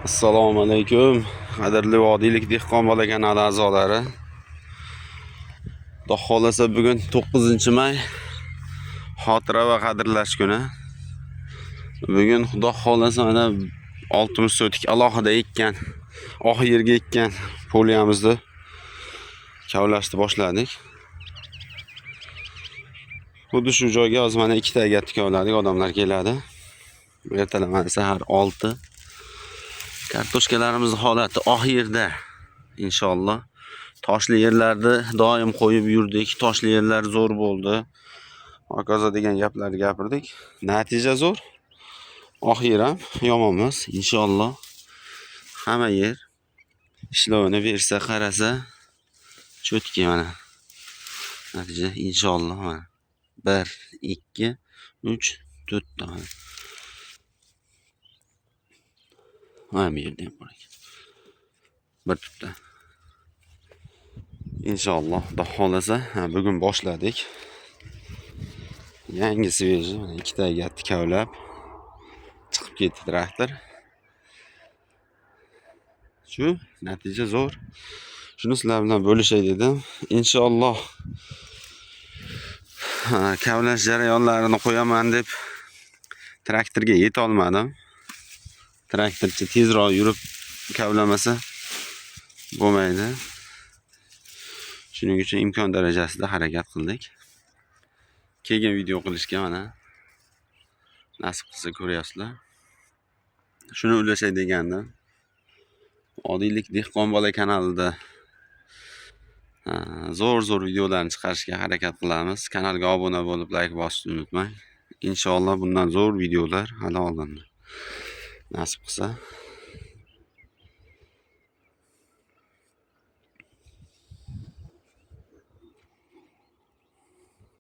Assalomu alaykum. Qadrli vodiylik dehqon bola kanali a'zolari. Xudo xolasa bugun 9-may xotira va qadrlash kuni. Bugun xudo xolasa mana oltimiz sotik alohida ekkan, oxirgi ekkan poliyamizni kavlashni boshladik. Xuddi shu joyga hozir mana 2 ta egatni kavladik, odamlar keladi. Ertalab sahar 6. Kartoshkalarimiz holati oxirda inshaalloh. Toshli yerlarda doim qo'yib yurdik. Toshli yerlar zo'r bo'ldi. Hokazo degan gaplarni gapirdik. Natija zo'r. Oxir ham yomon emas inshaalloh. Hamma yer ishlovini bersa, qarasa cho'tki mana. Natija inshaalloh mana 1 2 3 4 ta. Mana bu yerda ham bor ekan. Bir tutda. İnşallah Xudo xolasa bugun boshladik. Yangi sveji mana 2 ta egatni kavlab chiqib ketdi traktor. Shu natija zo'r. Shuni sizlar bilan bo'lishay dedim. Inshaalloh kavlash jarayonlarini qo'yaman deb traktorga yeta olmadim. Traktorchi tezroq yurib kavlamasa bo'lmaydi. Shuning uchun imkon darajasida harakat qildik. Keyin video qilishga mana nasib qilsa ko'ryapsizlar. Shuni ulashay degandim. Odiylik dehqon bola kanalida zo'r videolarni chiqarishga harakat qilamiz. Kanalga obuna bo'lib, like bosishni unutmang. Inshaalloh bundan zo'r videolar hali oldinda. Nasib qilsa